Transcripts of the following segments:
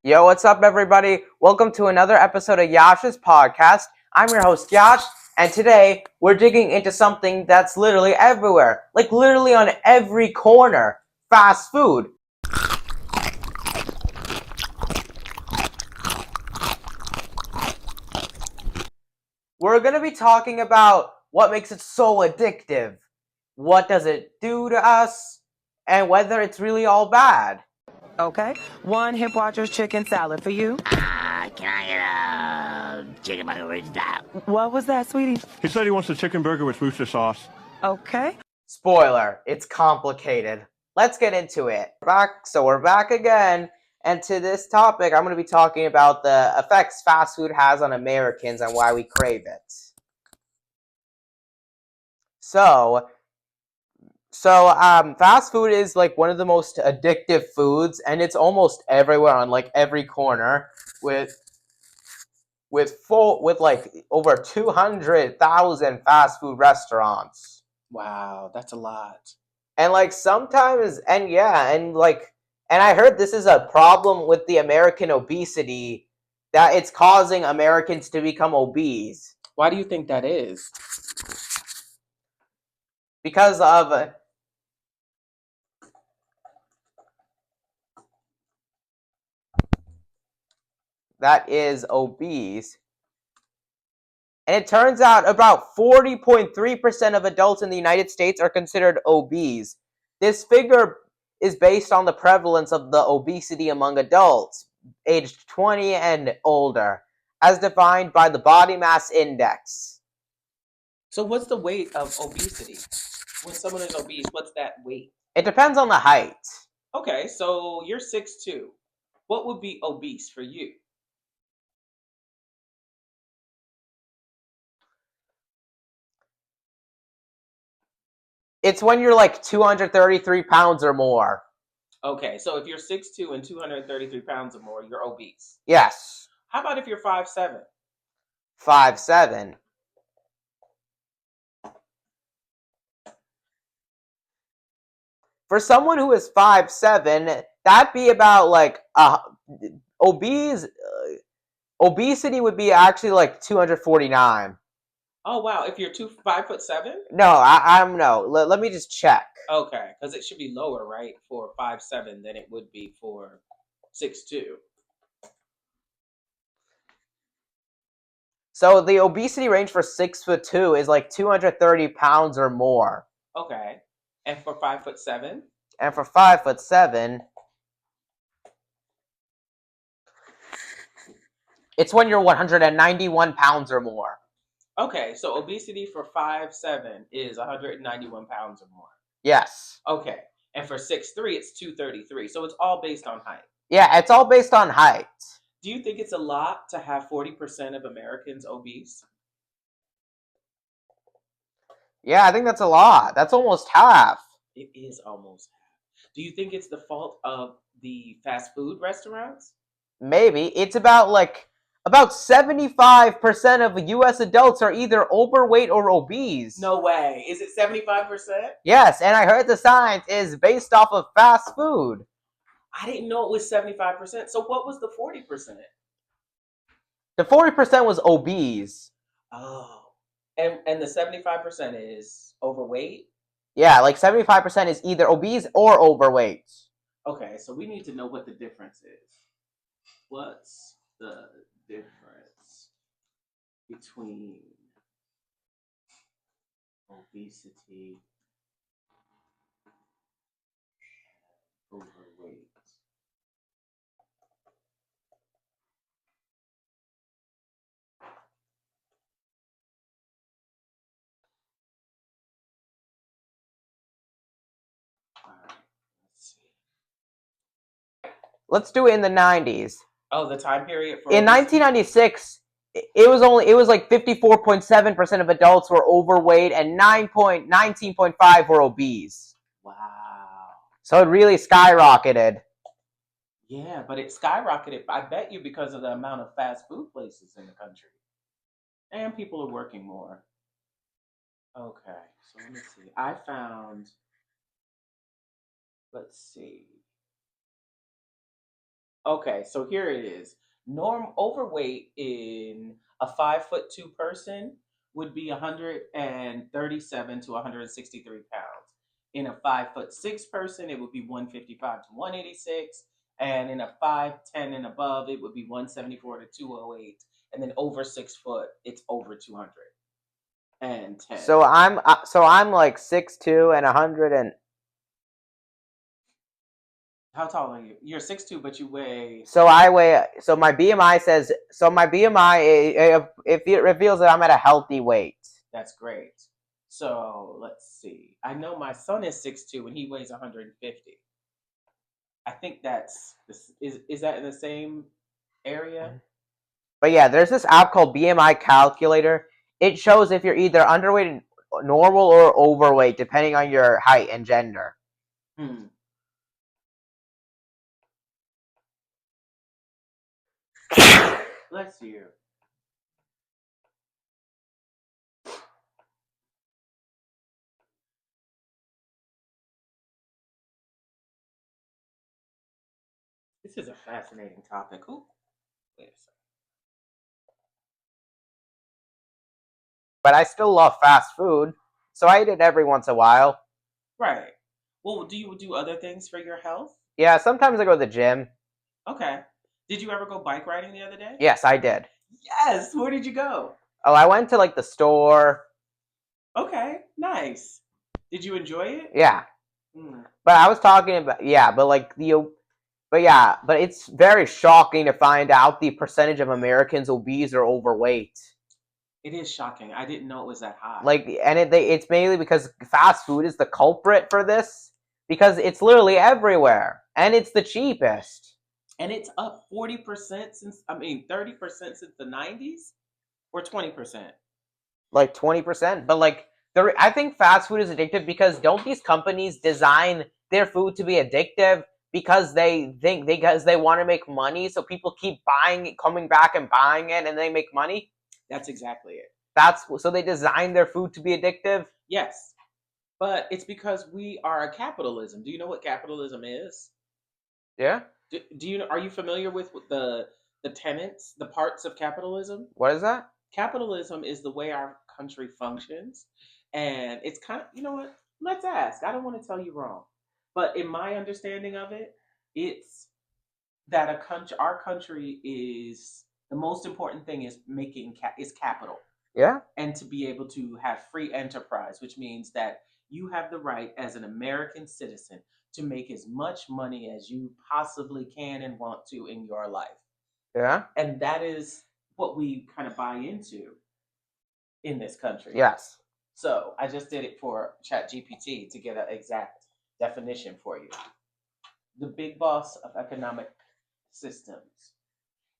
Yo, what's up, everybody? Welcome to another episode of Yash's podcast. I'm your host, Yash, and today we're digging into something that's literally everywhere, like literally on every corner: fast food. We're going to be talking about what makes it so addictive, what does it do to us, and whether it's really all bad. Okay. One Hip Watchers chicken salad for you. Can I get a chicken burger with that? What was that, sweetie? He said he wants a chicken burger with Worcester sauce. Okay. Spoiler, it's complicated. Let's get into it. We're back again, and to this topic, I'm going to be talking about the effects fast food has on Americans and why we crave it. Fast food is like one of the most addictive foods, and it's almost everywhere on like every corner, with like over 200,000 fast food restaurants. Wow, that's a lot. And like sometimes, and I heard this is a problem with the American obesity, that it's causing Americans to become obese Why do you think that is? because of that is obese. And it turns out about 40.3% of adults in the United States are considered obese. This figure is based on the prevalence of the obesity among adults aged 20 and older, as defined by the body mass index. So what's the weight of obesity? When someone is obese, what's that weight? It depends on the height. Okay, so you're 6'2". What would be obese for you? It's when you're like 233 pounds or more. Okay, so if you're 6'2" and 233 pounds or more, you're obese. Yes. How about if you're 5'7"? 5'7". For someone who is 5'7", that'd be about like obese. Obesity would be actually like 249. Oh wow, if you're 5'7"? No, I'm no. Let me just check. Okay, because it should be lower, right, for 5'7" than it would be for 6'2". So the obesity range for 6'2" is like 230 pounds or more, Okay, and for 5'7"? and for 5'7", it's when you're 191 pounds or more. Okay, so obesity for 5'7" is 191 pounds or more. Yes. Okay, and for 6'3", it's 233. So it's all based on height. Yeah, it's all based on height. Do you think it's a lot to have 40% of Americans obese? Yeah, I think that's a lot. That's almost half. It is almost half. Do you think it's the fault of the fast food restaurants? Maybe. It's about 75% of US adults are either overweight or obese. No way. Is it 75%? Yes, and I heard the science is based off of fast food. I didn't know it was 75%. So what was the 40%? The 40% was obese. Oh. And the 75% is overweight? Yeah, like 75% is either obese or overweight. Okay, so we need to know what the difference is. What's the difference between obesity and overweight? All right, let's see. Let's do it in the 90s. Oh, the time period for In obesity? 1996, it was like 54.7% of adults were overweight and 19.5 were obese. Wow. So it really skyrocketed. Yeah, but it skyrocketed, I bet you, because of the amount of fast food places in the country. And people are working more. Okay, so let me see. I found, let's see. Okay, so here it is. Norm overweight in a 5'2" person would be 137 to 163 pounds. In a 5'6" person, it would be 155 to 186, and in a 5'10" and above, it would be 174 to 208, and then over 6 foot, it's over 210. So I'm like 6'2" and 100 and How tall are you? You're 6'2", but you weigh. so I weigh. So my BMI says. So my BMI it reveals that I'm at a healthy weight. That's great. So let's see. I know my son is 6'2" and he weighs 150. I think is that in the same area? But yeah, there's this app called BMI Calculator. It shows if you're either underweight, normal, or overweight, depending on your height and gender. Hmm. Bless you. This is a fascinating topic. Ooh, wait a second. But I still love fast food, so I eat it every once in a while. Right. Well, do you do other things for your health? Yeah, sometimes I go to the gym. Okay. Did you ever go bike riding the other day? Yes, I did. Yes. Where did you go? Oh, I went to like the store. Okay. Nice. Did you enjoy it? Yeah, Hmm. but I was talking about but it's very shocking to find out the percentage of Americans obese or overweight. It is shocking. I didn't know it was that high. It's mainly because fast food is the culprit for this because it's literally everywhere and it's the cheapest. And it's up 40% since, 30% since the 90s or 20%. Like 20%. But I think fast food is addictive because don't these companies design their food to be addictive because they want to make money, so people keep buying it, coming back and buying it, and they make money. That's exactly it. That's so they design their food to be addictive. Yes. But it's because we are a capitalism. Do you know what capitalism is? Yeah. Do you are you familiar with the tenets, the parts of capitalism? What is that? Capitalism is the way our country functions, and it's kind of, you know what? Let's ask. I don't want to tell you wrong, but in my understanding of it, it's that our country is the most important thing is is capital, Yeah. and to be able to have free enterprise, which means that you have the right as an American citizen to make as much money as you possibly can and want to in your life. Yeah. And that is what we kind of buy into in this country. Yes. So I just did it for ChatGPT to get an exact definition for you. The big boss of economic systems.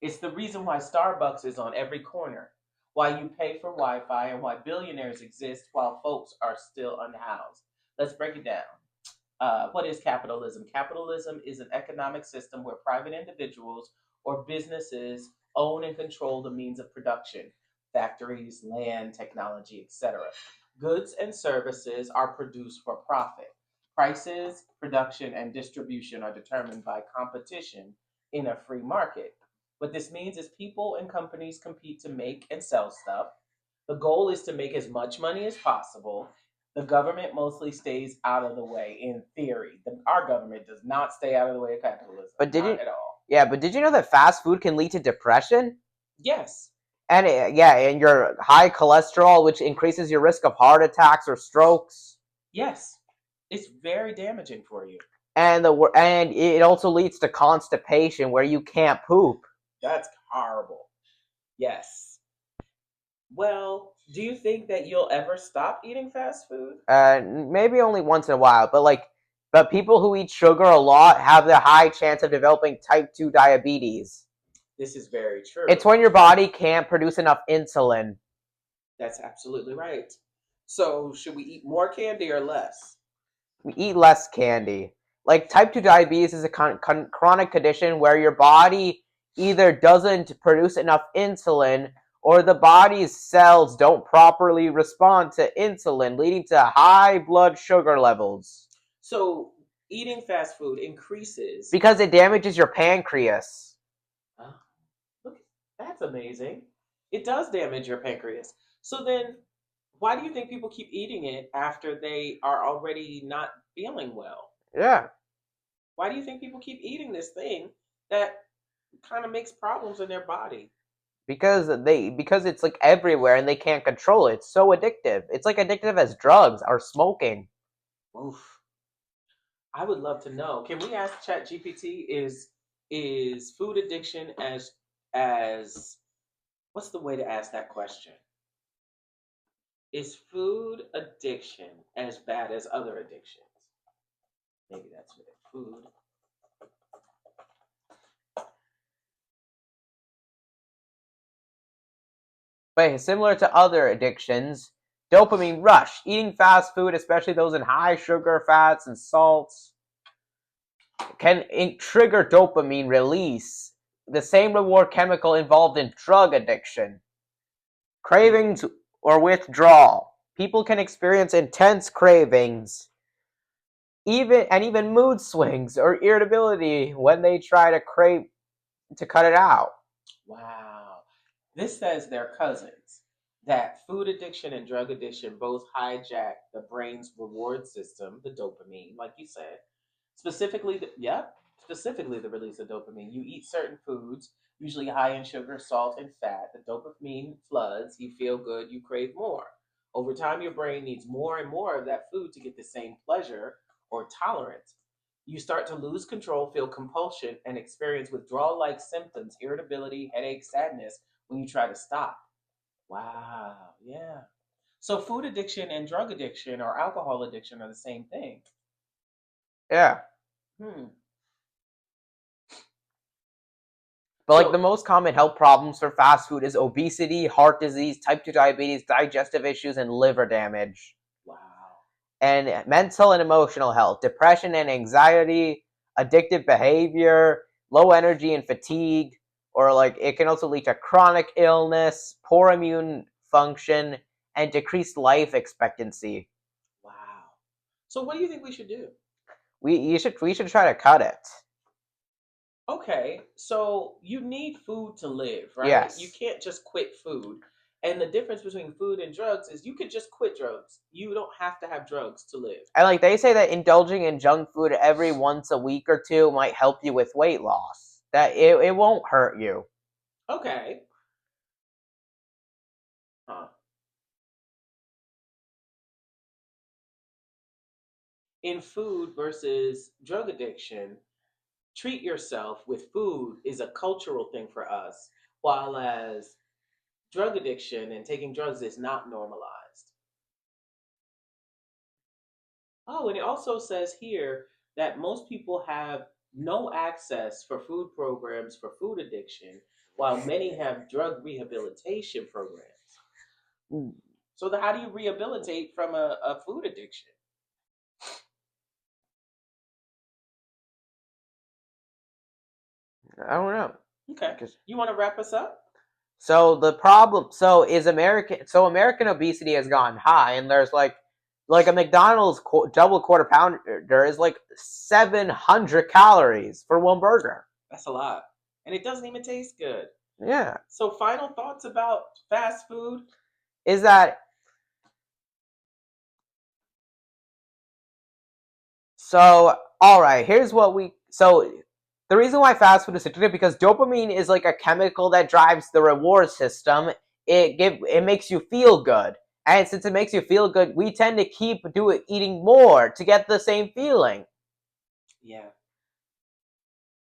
It's the reason why Starbucks is on every corner, why you pay for Wi Fi, and why billionaires exist while folks are still unhoused. Let's break it down. What is capitalism? Capitalism is an economic system where private individuals or businesses own and control the means of production, factories, land, technology, etc. Goods and services are produced for profit. Prices, production, and distribution are determined by competition in a free market. What this means is people and companies compete to make and sell stuff. The goal is to make as much money as possible. The government mostly stays out of the way in theory. Our government does not stay out of the way of capitalism. But did Not you? at all. Yeah, but did you know that fast food can lead to depression? Yes. And and your high cholesterol, which increases your risk of heart attacks or strokes. Yes. It's very damaging for you. And it also leads to constipation, where you can't poop. That's horrible. Yes. Well, do you think that you'll ever stop eating fast food? Maybe only once in a while, but people who eat sugar a lot have the high chance of developing type 2 diabetes. This is very true. It's when your body can't produce enough insulin. That's absolutely right. So, should we eat more candy or less? We eat less candy. Like type 2 diabetes is a chronic condition where your body either doesn't produce enough insulin or the body's cells don't properly respond to insulin, leading to high blood sugar levels. So, eating fast food increases because it damages your pancreas. Oh, look, that's amazing. It does damage your pancreas. So then, why do you think people keep eating it after they are already not feeling well? Yeah, Why do you think people keep eating this thing that kind of makes problems in their body? because it's like everywhere and they can't control it. It's so addictive. It's like addictive as drugs or smoking. Oof. I would love to know. Can we ask ChatGPT is food addiction as what's the way to ask that question? Is food addiction as bad as other addictions? Maybe that's what it. Food. But similar to other addictions, dopamine rush, eating fast food, especially those in high sugar, fats, and salts, can trigger dopamine release, the same reward chemical involved in drug addiction. Cravings or withdrawal. People can experience intense cravings, even mood swings or irritability when they try to cut it out. Wow. This says they're cousins. That food addiction and drug addiction both hijack the brain's reward system, the dopamine, like you said. Specifically the release of dopamine. You eat certain foods, usually high in sugar, salt, and fat. The dopamine floods, you feel good, you crave more. Over time, your brain needs more and more of that food to get the same pleasure or tolerance. You start to lose control, feel compulsion, and experience withdrawal like symptoms, irritability, headache, sadness when you try to stop. Wow, yeah. So, food addiction and drug addiction or alcohol addiction are the same thing. Yeah. Hmm. But like the So, most common health problems for fast food is obesity, heart disease, type 2 diabetes, digestive issues, and liver damage. wow. And mental and emotional health, depression and anxiety, addictive behavior, low energy and fatigue, or like it can also lead to chronic illness, poor immune function, and decreased life expectancy. Wow. So, what do you think we should do? We should try to cut it. Okay, so you need food to live, right? You Yes. can't just quit food. And the difference between food and drugs is you could just quit drugs. You don't have to have drugs to live. And like they say that indulging in junk food every once a week or two might help you with weight loss. That it won't hurt you. Okay. Huh. In food versus drug addiction, treat yourself with food is a cultural thing for us, while as drug addiction and taking drugs is not normalized. Oh, and it also says here that most people have no access for food programs for food addiction, while many have drug rehabilitation programs. So, how do you rehabilitate from a food addiction? I don't know. Okay. Just You want to wrap us up? so the problem so is American obesity has gone high, and there's like a McDonald's double quarter pounder is like 700 calories for one burger. That's a lot. And it doesn't even taste good. Yeah. So, final thoughts about fast food? Is that so? All right. Here's what we so the reason why fast food is addictive because dopamine is like a chemical that drives the reward system. It makes you feel good, and since it makes you feel good, we tend to keep eating more to get the same feeling. Yeah.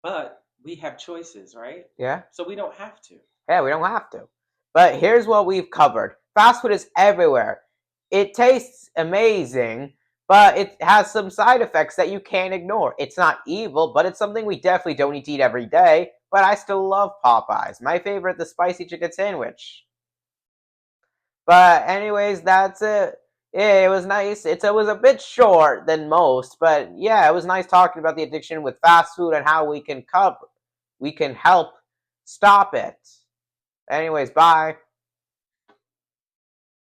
But we have choices, right? Yeah. So, we don't have to. Yeah, we don't have to. But here's what we've covered. Fast food is everywhere. It tastes amazing, but it has some side effects that you can't ignore. It's not evil, but it's something we definitely don't need to eat every day. But I still love Popeyes. My favorite, the spicy chicken sandwich. But anyways, that's it. Yeah, it was nice. It was a bit short than most, but yeah, it was nice talking about the addiction with fast food and how we can help stop it. Anyways, bye.